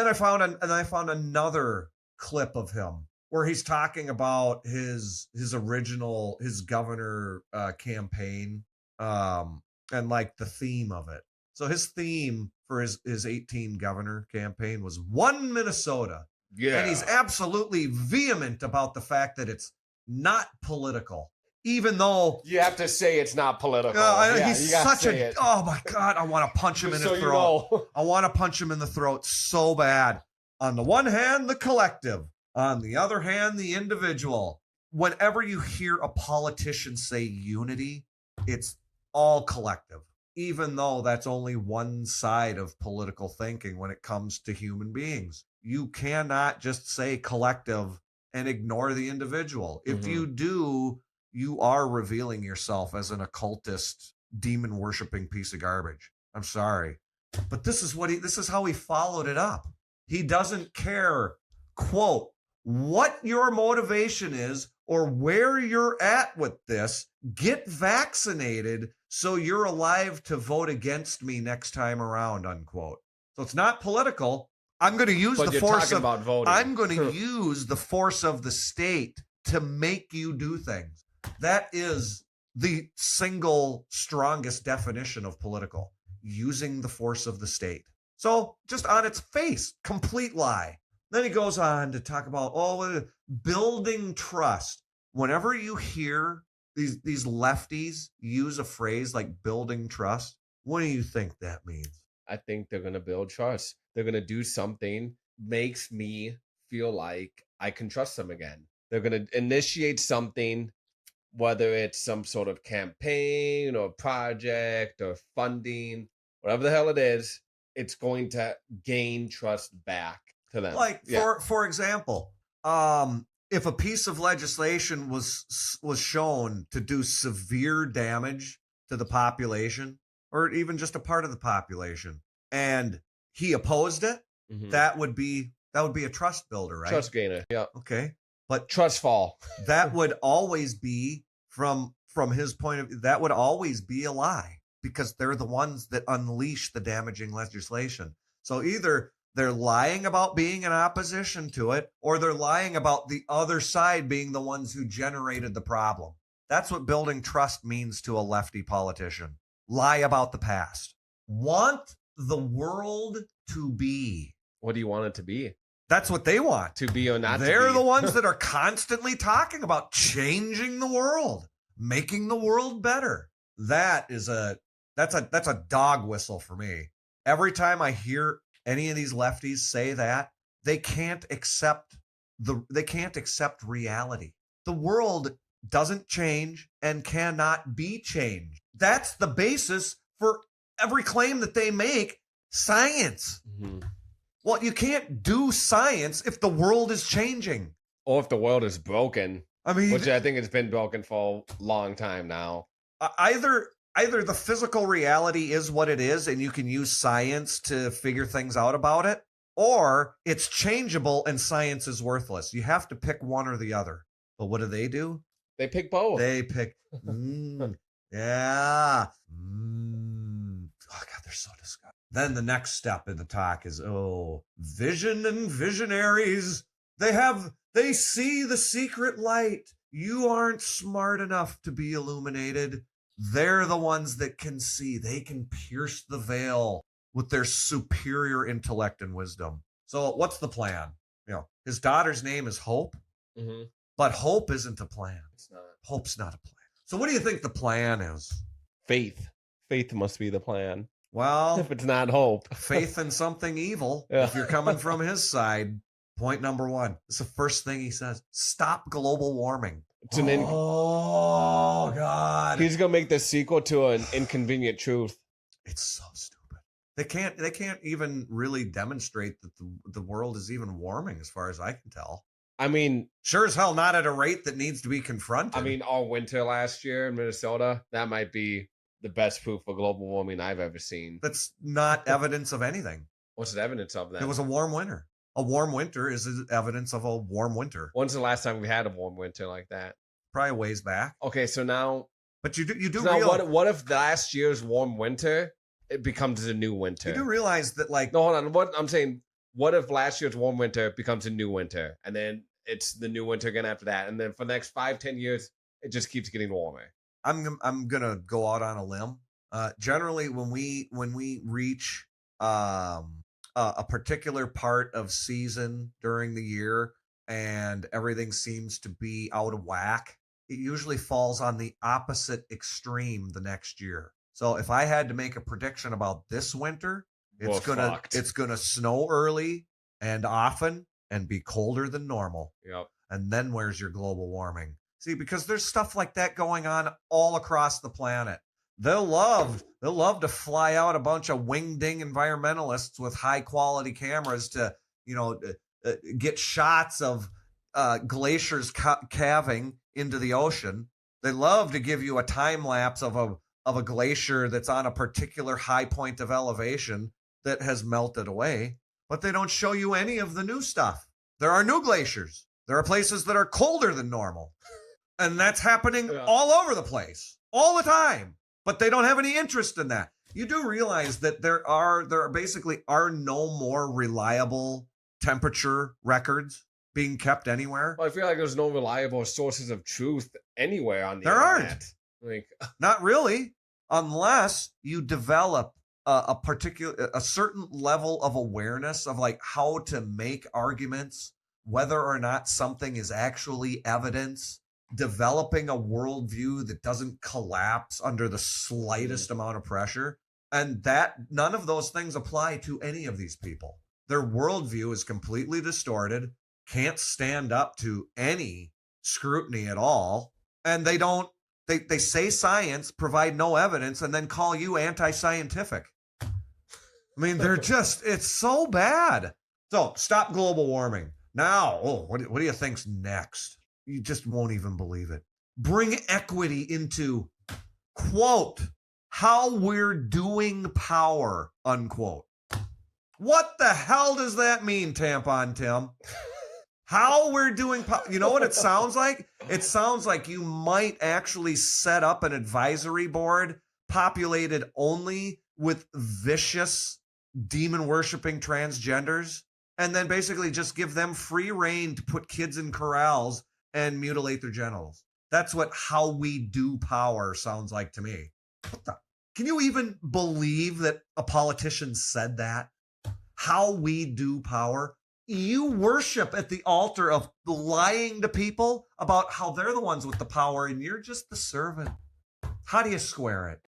I found another clip of him where he's talking about his governor campaign, and like the theme of it. So his theme for his 18 governor campaign was one Minnesota. Yeah. And he's absolutely vehement about the fact that it's not political, even though you have to say it's not political. He's such a, oh my God, I want to punch him in the throat. I want to punch him in the throat so bad. On the one hand, the collective. On the other hand, the individual. Whenever you hear a politician say unity, it's all collective, even though that's only one side of political thinking when it comes to human beings. You cannot just say collective and ignore the individual. If you do, you are revealing yourself as an occultist, demon-worshiping piece of garbage. I'm sorry. But this is how he followed it up. He doesn't care, quote, what your motivation is or where you're at with this. Get vaccinated so you're alive to vote against me next time around, unquote. So it's not political. I'm going to use the force of voting. I'm going to use the force of the state to make you do things. That is the single strongest definition of political, using the force of the state. So just on its face, complete lie. Then he goes on to talk about building trust. Whenever you hear these lefties use a phrase like building trust, what do you think that means? I think they're going to build trust. They're going to do something makes me feel like I can trust them again. They're going to initiate something, whether it's some sort of campaign or project or funding, whatever the hell it is, it's going to gain trust back to them. Like, for example, if a piece of legislation was shown to do severe damage to the population, or even just a part of the population, and he opposed it, that would be a trust builder, right? Trust gainer, yeah. Okay, but trust fall. That would always be from his point of view. That would always be a lie, because they're the ones that unleash the damaging legislation. So either they're lying about being in opposition to it, or they're lying about the other side being the ones who generated the problem. That's what building trust means to a lefty politician. Lie about the past. Want the world to be. What do you want it to be? That's what they want. To be or not They're to be. the ones that are constantly talking about changing the world, making the world better. That's a dog whistle for me. Every time I hear any of these lefties say that, they can't accept reality. The world doesn't change and cannot be changed. That's the basis for every claim that they make. Science. Well, you can't do science if the world is changing. Or if the world is broken. I mean, which I think it's been broken for a long time now. Either the physical reality is what it is and you can use science to figure things out about it, or it's changeable and science is worthless. You have to pick one or the other. But what do? They pick both. They pick, yeah. Oh, God, they're so disgusting. Then the next step in the talk is, vision and visionaries. They see the secret light. You aren't smart enough to be illuminated. They're the ones that can see. They can pierce the veil with their superior intellect and wisdom. So what's the plan? His daughter's name is Hope, but hope isn't a plan. It's not. Hope's not a plan. So what do you think the plan is? Faith. Faith must be the plan. Well, if it's not hope. Faith in something evil. Yeah. If you're coming from his side. Point number one. It's the first thing he says. Stop global warming. Oh, God. He's going to make the sequel to an Inconvenient Truth. It's so stupid. They can't even really demonstrate that the world is even warming as far as I can tell. I mean, sure as hell not at a rate that needs to be confronted. I mean, all winter last year in Minnesota, that might be the best proof of global warming I've ever seen. That's not evidence of anything. What's the evidence of that? It was a warm winter. A warm winter is evidence of a warm winter. When's the last time we had a warm winter like that? Probably a ways back. Okay, so now... But you do so realize... What if last year's warm winter, it becomes a new winter? You do realize that, like... No, hold on. What I'm saying, what if last year's warm winter becomes a new winter, and then it's the new winter again after that, and then for the next 5-10 years, it just keeps getting warmer. I'm gonna go out on a limb. Generally, when we reach a particular part of season during the year and everything seems to be out of whack, it usually falls on the opposite extreme the next year. So if I had to make a prediction about this winter, it's gonna snow early and often and be colder than normal. Yep. And then where's your global warming? See, because there's stuff like that going on all across the planet. They'll love to fly out a bunch of wing-ding environmentalists with high-quality cameras to, get shots of glaciers calving into the ocean. They love to give you a time lapse of a glacier that's on a particular high point of elevation that has melted away, but they don't show you any of the new stuff. There are new glaciers. There are places that are colder than normal. And that's happening all over the place, all the time. But they don't have any interest in that. You do realize that there basically no more reliable temperature records being kept anywhere. Well, I feel like there's no reliable sources of truth anywhere on the internet. There aren't. Not really, unless you develop a certain level of awareness of like how to make arguments, whether or not something is actually evidence, developing a worldview that doesn't collapse under the slightest amount of pressure. And that none of those things apply to any of these people. Their worldview is completely distorted, can't stand up to any scrutiny at all. And they say science, provide no evidence, and then call you anti-scientific. I mean, it's so bad. So stop global warming. Now, what do you think's next? You just won't even believe it. Bring equity into, quote, how we're doing power, unquote. What the hell does that mean, Tampon Tim? How we're doing power. You know what it sounds like? It sounds like you might actually set up an advisory board populated only with vicious, demon-worshipping transgenders, and then basically just give them free reign to put kids in corrals and mutilate their genitals. That's what how we do power sounds like to me. Can you even believe that a politician said that? How we do power? You worship at the altar of lying to people about how they're the ones with the power and you're just the servant. How do you square it?